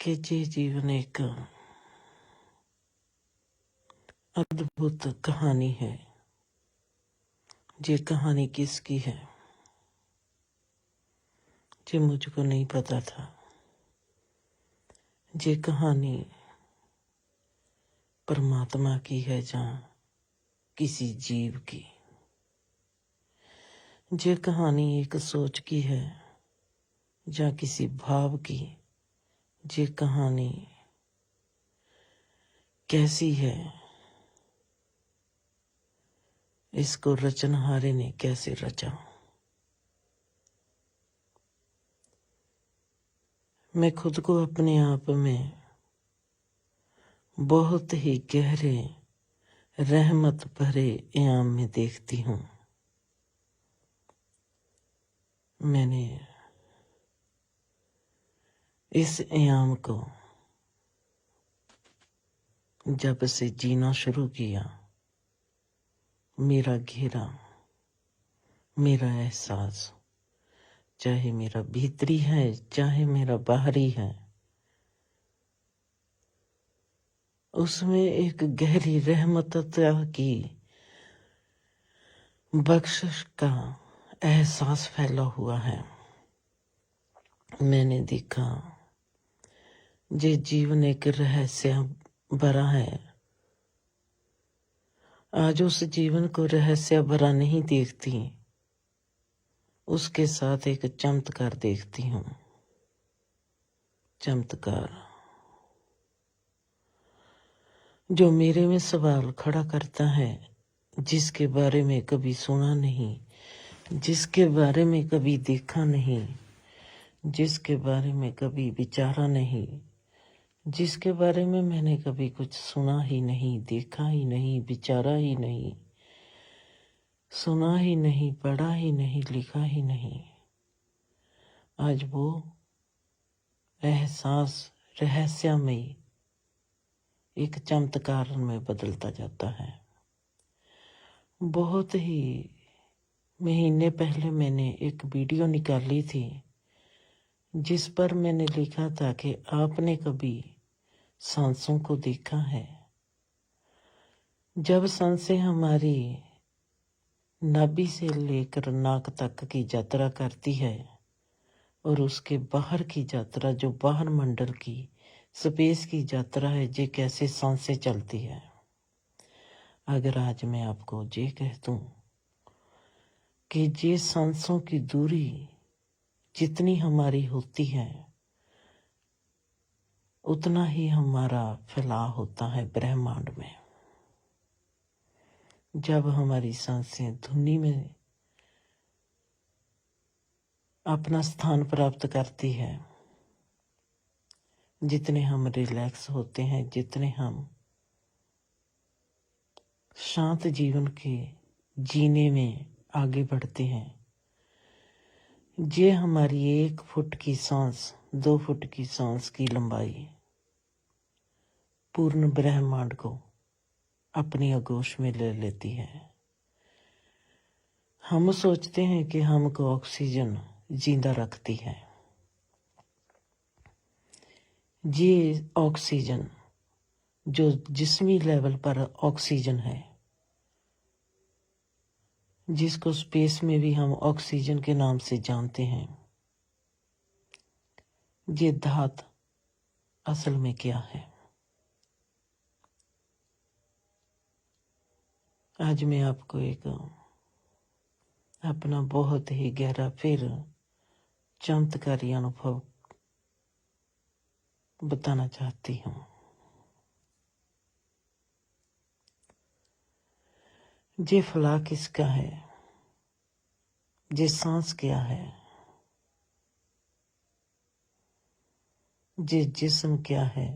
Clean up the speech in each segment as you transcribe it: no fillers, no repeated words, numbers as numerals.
कि ये जीवन एक अद्भुत कहानी है। ये कहानी किसकी है ये मुझको नहीं पता था। ये कहानी परमात्मा की है जहाँ किसी जीव की। ये कहानी एक सोच की है या किसी भाव की। ये कहानी कैसी है, इसको रचनहारे ने कैसे रचा। मैं खुद को अपने आप में बहुत ही गहरे रहमत भरे इनाम में देखती हूँ। मैंने इस इनाम को जब से जीना शुरू किया, मेरा घेरा, मेरा एहसास, चाहे मेरा भीतरी है चाहे मेरा बाहरी है, उसमें एक गहरी रहमतता की बख्शिश का एहसास फैला हुआ है। मैंने देखा ये जीवन एक रहस्य भरा है। आज उस जीवन को रहस्य भरा नहीं देखती, उसके साथ एक चमत्कार देखती हूँ। चमत्कार जो मेरे में सवाल खड़ा करता है, जिसके बारे में कभी सुना नहीं, जिसके बारे में कभी देखा नहीं, जिसके बारे में कभी विचारा नहीं, जिसके बारे में मैंने कभी कुछ सुना ही नहीं, देखा ही नहीं, विचारा ही नहीं, सुना ही नहीं, पढ़ा ही नहीं, लिखा ही नहीं। आज वो एहसास रहस्यमयी एक चमत्कार में बदलता जाता है। बहुत ही महीने पहले मैंने एक वीडियो निकाली थी जिस पर मैंने लिखा था कि आपने कभी सांसों को देखा है? जब सांसें हमारी नाभि से लेकर नाक तक की यात्रा करती है और उसके बाहर की यात्रा जो बाहर मंडल की स्पेस की यात्रा है, ये कैसे सांसें चलती है। अगर आज मैं आपको ये कह दूं कि ये सांसों की दूरी जितनी हमारी होती है उतना ही हमारा फैलाव होता है ब्रह्मांड में। जब हमारी सांसें धुनी में अपना स्थान प्राप्त करती है, जितने हम रिलैक्स होते हैं, जितने हम शांत जीवन के जीने में आगे बढ़ते हैं, ये हमारी 1 फुट की सांस 2 फुट की सांस की लंबाई पूर्ण ब्रह्मांड को अपनी आगोश में ले लेती है। हम सोचते हैं कि हमको ऑक्सीजन जिंदा रखती है। ये ऑक्सीजन जो जिस्मी लेवल पर ऑक्सीजन है, जिसको स्पेस में भी हम ऑक्सीजन के नाम से जानते हैं, ये धात असल में क्या है? आज मैं आपको एक अपना बहुत ही गहरा फिर चमत्कारी अनुभव बताना चाहती हूँ। ये फला किसका है? ये सांस क्या है? ये जिस्म क्या है?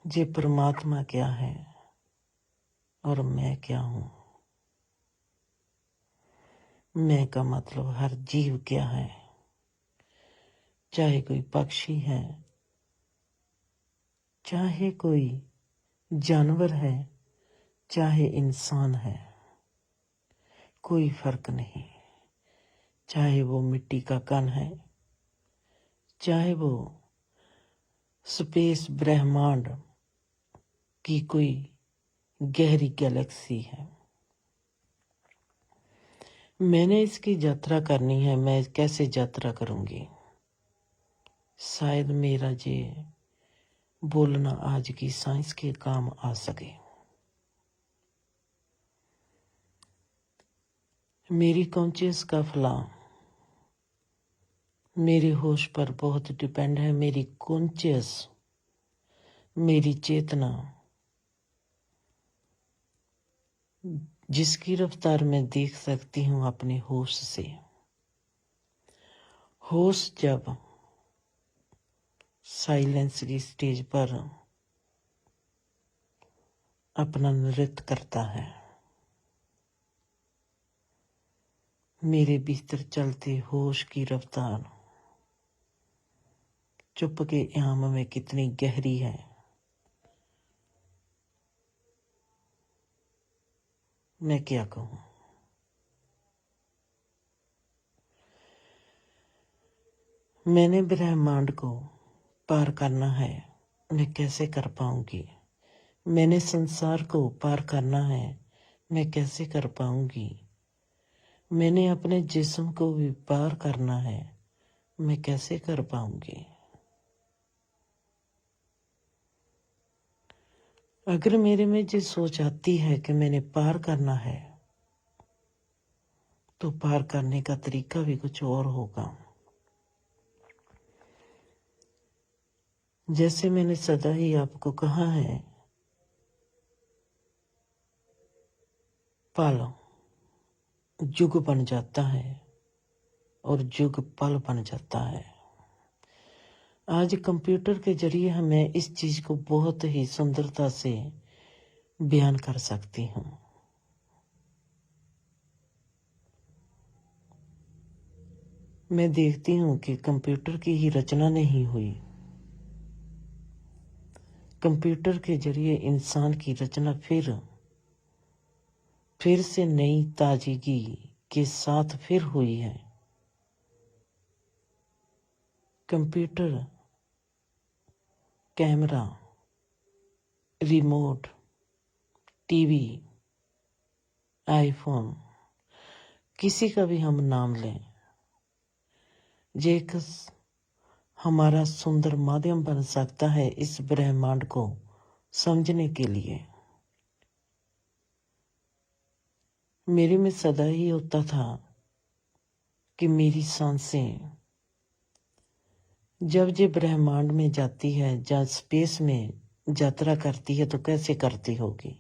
ये परमात्मा क्या है? और मैं क्या हूँ? मैं का मतलब हर जीव क्या है, चाहे कोई पक्षी है, चाहे कोई जानवर है, चाहे इंसान है, कोई फर्क नहीं। चाहे वो मिट्टी का कण है, चाहे वो स्पेस ब्रह्मांड की कोई गहरी गैलेक्सी है। मैंने इसकी यात्रा करनी है। मैं कैसे यात्रा करूंगी? शायद मेरा ये बोलना आज की साइंस के काम आ सके। मेरी कॉन्शियस का फला मेरे होश पर बहुत डिपेंड है। मेरी कॉन्शियस, मेरी चेतना, जिसकी रफ्तार मैं देख सकती हूँ अपने होश से। होश जब साइलेंस की स्टेज पर अपना नृत्य करता है, मेरे भीतर चलते होश की रफ्तार चुप के आयाम में कितनी गहरी है, मैं क्या कहूँ। मैंने ब्रह्मांड को पार करना है, मैं कैसे कर पाऊंगी? मैंने संसार को पार करना है, मैं कैसे कर पाऊंगी? मैंने अपने जिस्म को भी पार करना है, मैं कैसे कर पाऊंगी? अगर मेरे में ये सोच आती है कि मैंने पार करना है, तो पार करने का तरीका भी कुछ और होगा। जैसे मैंने सदा ही आपको कहा है, पल युग बन जाता है और युग पल बन जाता है। आज कंप्यूटर के जरिए हमें इस चीज को बहुत ही सुंदरता से बयान कर सकती हूँ। मैं देखती हूँ कि कंप्यूटर की ही रचना नहीं हुई, कंप्यूटर के जरिए इंसान की रचना फिर से नई ताजगी के साथ फिर हुई है। Computer, camera, remote, TV, iPhone, किसी का भी हम नाम लें, ये एक हमारा सुंदर माध्यम बन सकता है इस ब्रह्मांड को समझने के लिए। मेरे में सदा ही होता था कि मेरी सांसें जब ये ब्रह्मांड में जाती है, जब स्पेस में यात्रा करती है, तो कैसे करती होगी,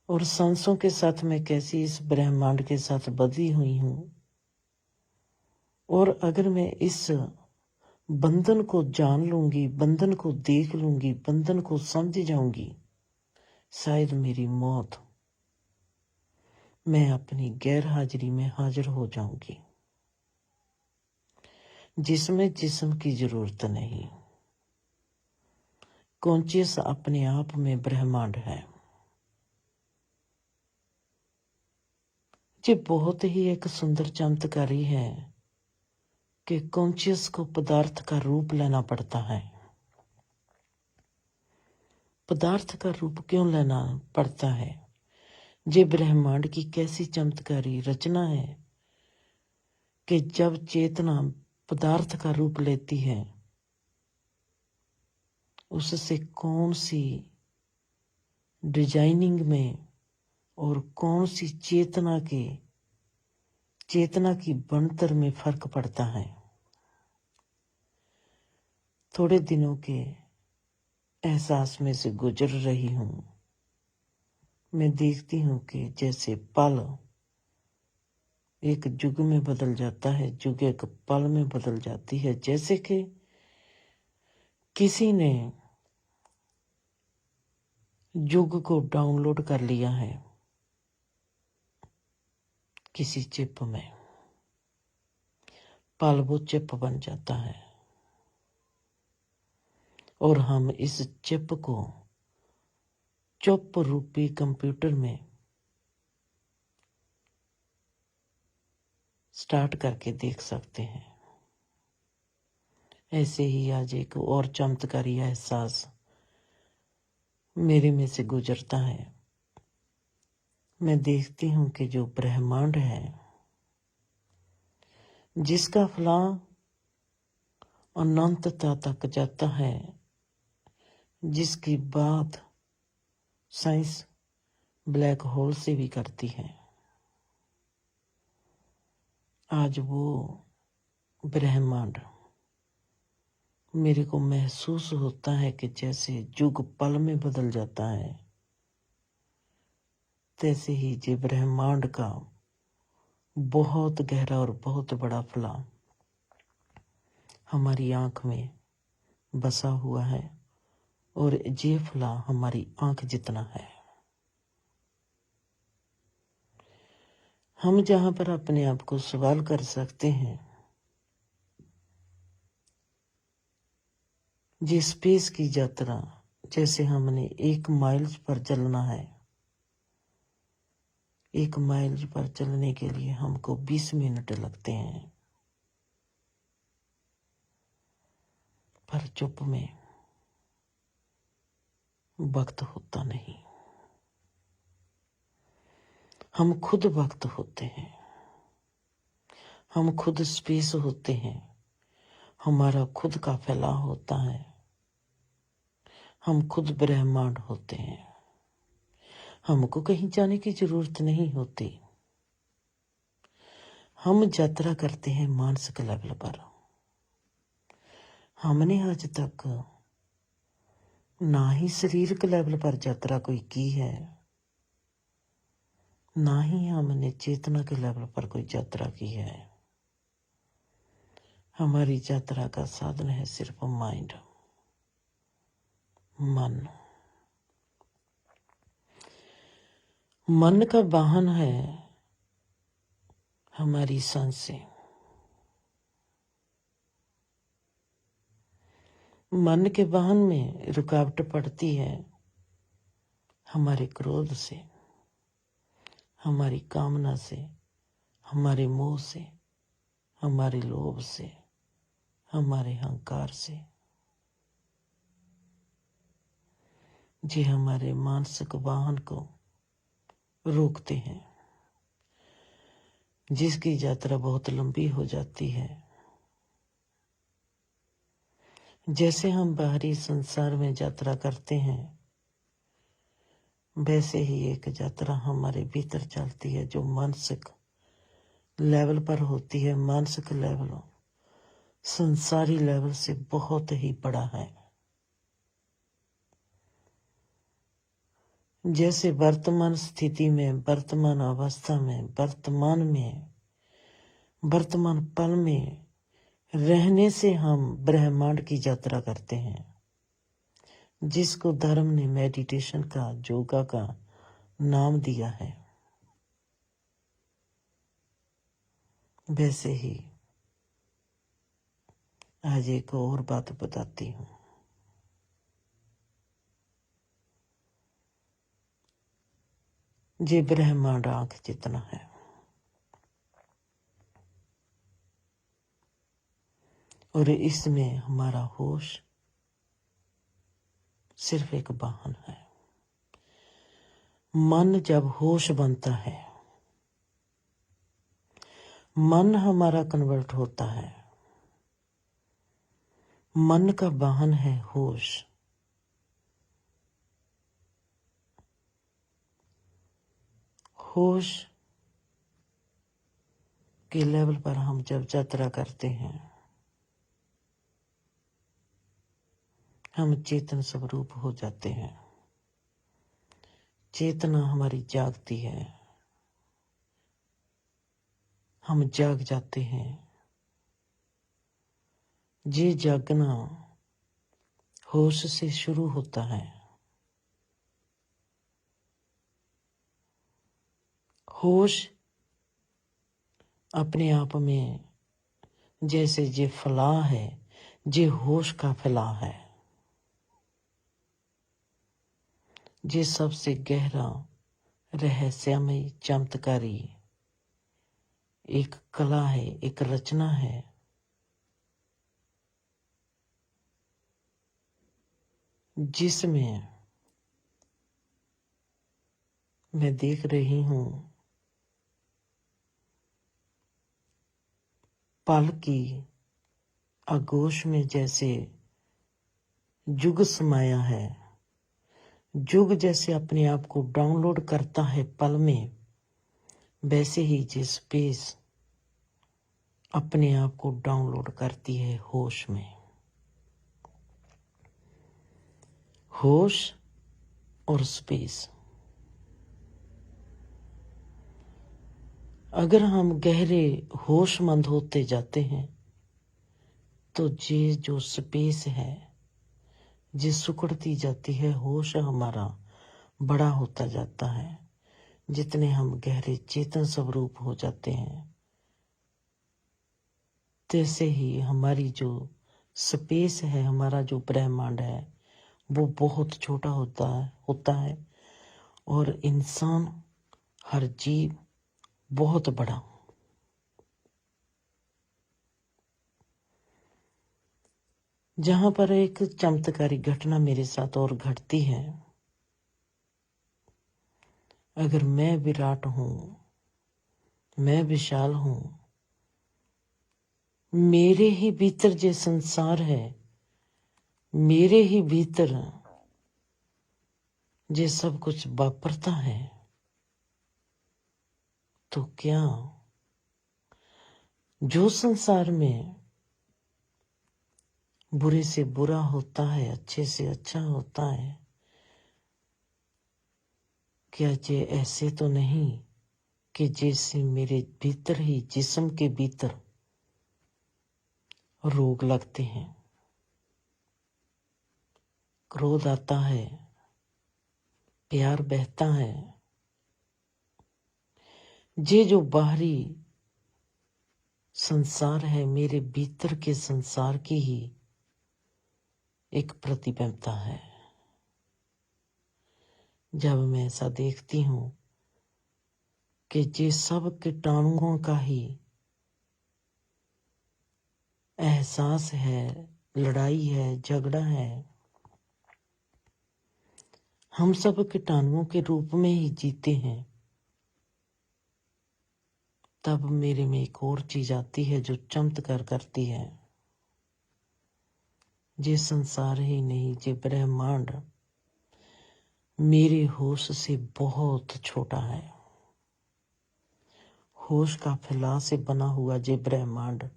और सांसों के साथ मैं कैसी इस ब्रह्मांड के साथ बंधी हुई हूं। और अगर मैं इस बंधन को जान लूंगी, बंधन को देख लूंगी, बंधन को समझ जाऊंगी, शायद मेरी मौत, मैं अपनी गैर हाजिरी में हाजिर हो जाऊंगी, जिसमें जिस्म की जरूरत नहीं। कॉन्शियस अपने आप में ब्रह्मांड है। ये बहुत ही एक सुंदर चमत्कारी है कि कॉन्शियस को पदार्थ का रूप लेना पड़ता है। पदार्थ का रूप क्यों लेना पड़ता है? ये ब्रह्मांड की कैसी चमत्कारी रचना है कि जब चेतना पदार्थ का रूप लेती है, उससे कौन सी डिजाइनिंग में और कौन सी चेतना की बनतर में फर्क पड़ता है। थोड़े दिनों के एहसास में से गुजर रही हूं। मैं देखती हूं कि जैसे पल एक युग में बदल जाता है, युग एक पल में बदल जाती है। जैसे कि किसी ने युग को डाउनलोड कर लिया है किसी चिप में, पल वो चिप बन जाता है और हम इस चिप को चुप रूपी कंप्यूटर में स्टार्ट करके देख सकते हैं। ऐसे ही आज एक और चमत्कारी एहसास मेरे में से गुजरता है। मैं देखती हूँ कि जो ब्रह्मांड है, जिसका फलां अनंतता तक जाता है, जिसकी बात साइंस ब्लैक होल से भी करती है, आज वो ब्रह्मांड मेरे को महसूस होता है कि जैसे युग पल में बदल जाता है, तैसे ही जे ब्रह्मांड का बहुत गहरा और बहुत बड़ा फला हमारी आंख में बसा हुआ है, और ये फला हमारी आंख जितना है। हम जहां पर अपने आप को सवाल कर सकते हैं, ये स्पेस की यात्रा, जैसे हमने 1 माइल पर चलना है, 1 माइल पर चलने के लिए हमको 20 मिनट लगते हैं, पर चुप में वक्त होता नहीं। हम खुद वक्त होते हैं, हम खुद स्पेस होते हैं, हमारा खुद का फैलाव होता है, हम खुद ब्रह्मांड होते हैं। हमको कहीं जाने की जरूरत नहीं होती। हम यात्रा करते हैं मानसिक लेवल पर। हमने आज तक ना ही शारीरिक लेवल पर यात्रा कोई की है, ना ही हमने चेतना के लेवल पर कोई यात्रा की है। हमारी यात्रा का साधन है सिर्फ माइंड, मन। मन का वाहन है हमारी सांसें। मन के वाहन में रुकावट पड़ती है हमारे क्रोध से, हमारी कामना से, हमारे मोह से, हमारे लोभ से, हमारे अहंकार से। जी हमारे मानसिक वाहन को रोकते हैं, जिसकी यात्रा बहुत लंबी हो जाती है। जैसे हम बाहरी संसार में यात्रा करते हैं, वैसे ही एक यात्रा हमारे भीतर चलती है, जो मानसिक लेवल पर होती है। मानसिक लेवल संसारी लेवल से बहुत ही बड़ा है। जैसे वर्तमान स्थिति में, वर्तमान अवस्था में, वर्तमान पल में रहने से हम ब्रह्मांड की यात्रा करते हैं, जिसको धर्म ने मेडिटेशन का, योगा का नाम दिया है। वैसे ही आज एक और बात बताती हूँ। ये ब्रह्मांड आंख जितना है, और इसमें हमारा होश सिर्फ एक वाहन है। मन जब होश बनता है, मन हमारा कन्वर्ट होता है। मन का वाहन है होश। होश के लेवल पर हम जब यात्रा करते हैं, हम चेतन स्वरूप हो जाते हैं। चेतना हमारी जागती है, हम जाग जाते हैं। ये जागना होश से शुरू होता है। होश अपने आप में जैसे ये फलाह है, ये होश का फलाह है। ये सबसे गहरा, रहस्यमय, चमत्कारी एक कला है, एक रचना है। जिसमें मैं देख रही हूं पल की आगोश में जैसे जुग समाया है। जुग जैसे अपने आप को डाउनलोड करता है पल में, वैसे ही जिस स्पेस अपने आप को डाउनलोड करती है होश में। होश और स्पेस। अगर हम गहरे होशमंद होते जाते हैं तो ये जो स्पेस है, ये सुकड़ती जाती है। होश हमारा बड़ा होता जाता है। जितने हम गहरे चेतन स्वरूप हो जाते हैं, तैसे ही हमारी जो स्पेस है, हमारा जो ब्रह्मांड है, वो बहुत छोटा होता है और इंसान, हर जीव बहुत बड़ा। जहां पर एक चमत्कारी घटना मेरे साथ और घटती है। अगर मैं विराट हूं, मैं विशाल हूं, मेरे ही भीतर जो संसार है, मेरे ही भीतर जो सब कुछ वापरता है, तो क्या जो संसार में बुरे से बुरा होता है, अच्छे से अच्छा होता है, क्या ये ऐसे तो नहीं कि जैसे मेरे भीतर ही, जिस्म के भीतर रोग लगते हैं, क्रोध आता है, प्यार बहता है। ये जो बाहरी संसार है, मेरे भीतर के संसार की ही एक प्रतिबिंबता है। जब मैं ऐसा देखती हूं कि ये सब कीटाणुओं का ही एहसास है, लड़ाई है, झगड़ा है, हम सब कीटाणुओं के रूप में ही जीते हैं, तब मेरे में एक और चीज आती है जो चमत्कार करती है। ये संसार ही नहीं, ये ब्रह्मांड मेरे होश से बहुत छोटा है। होश का फैलाव से बना हुआ ये ब्रह्मांड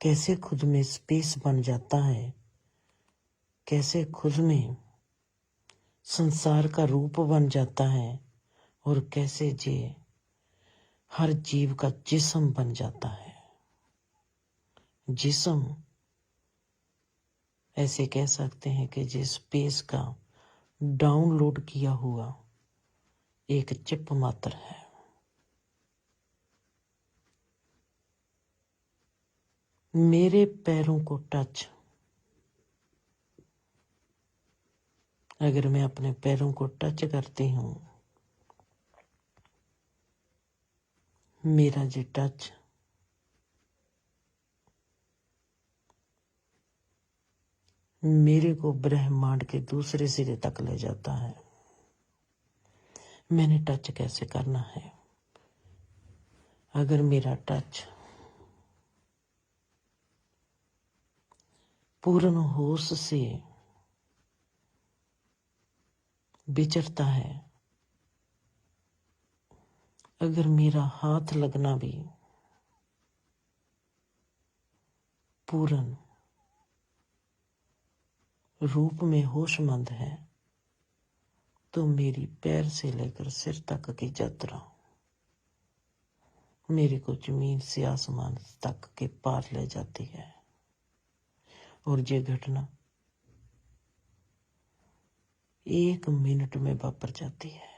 कैसे खुद में स्पेस बन जाता है, कैसे खुद में संसार का रूप बन जाता है, और कैसे ये हर जीव का जिस्म बन जाता है। जिस्म ऐसे कह सकते हैं कि जिस स्पेस का डाउनलोड किया हुआ एक चिप मात्र है। मेरे पैरों को टच, अगर मैं अपने पैरों को टच करती हूं, मेरा जो टच मेरे को ब्रह्मांड के दूसरे सिरे तक ले जाता है। मैंने टच कैसे करना है? अगर मेरा टच पूर्ण होश से विचरता है, अगर मेरा हाथ लगना भी पूर्ण रूप में होशमंद है, तो मेरी पैर से लेकर सिर तक की यात्रा मेरे को जमीन से आसमान तक के पार ले जाती है। और ये घटना 1 मिनट में वापर जाती है।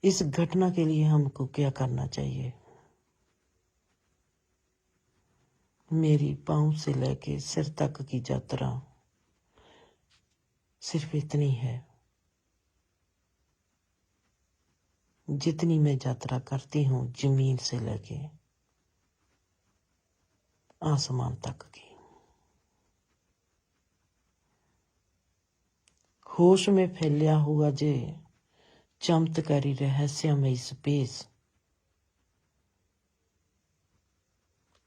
इस घटना के लिए हमको क्या करना चाहिए? मेरी पांव से लेके सिर तक की यात्रा सिर्फ इतनी है जितनी मैं यात्रा करती हूँ जमीन से लेके आसमान तक की। होश में फैलिया हुआ जे चमत्कारी रहस्यमय स्पेस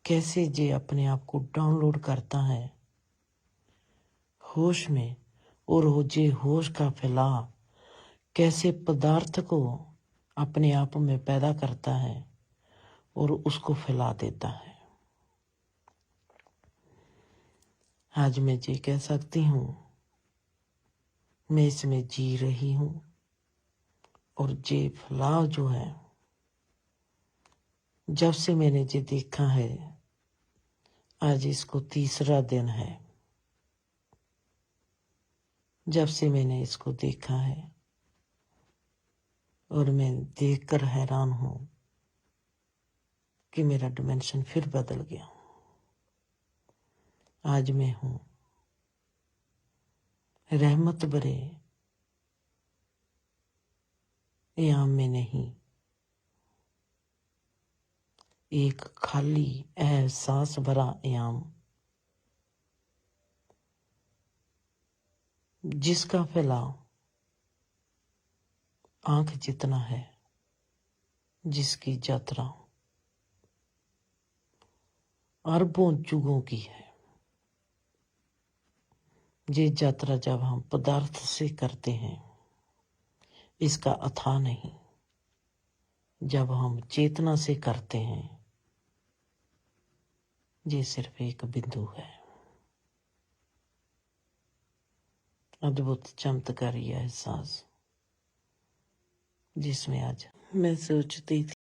कैसे जे अपने आप को डाउनलोड करता है होश में, और हो जे होश का फैलाव कैसे पदार्थ को अपने आप में पैदा करता है और उसको फैला देता है। आज मैं जी कह सकती हूँ, मैं इसमें जी रही हूँ, और जे फैलाव जो है, जब से मैंने जे देखा है, आज इसको तीसरा दिन है जब से मैंने इसको देखा है, और मैं देखकर हैरान हूं कि मेरा डिमेंशन फिर बदल गया। आज मैं हूं रहमत भरे याम में नहीं, एक खाली एहसास भरा याम, जिसका फैलाव आंख जितना है, जिसकी यात्रा अरबों जुगों की है। ये यात्रा जब हम पदार्थ से करते हैं, इसका अथाह नहीं। जब हम चेतना से करते हैं, ये सिर्फ एक बिंदु है। अद्भुत चमत्कारी एहसास जिसमें आज मैं सोचती थी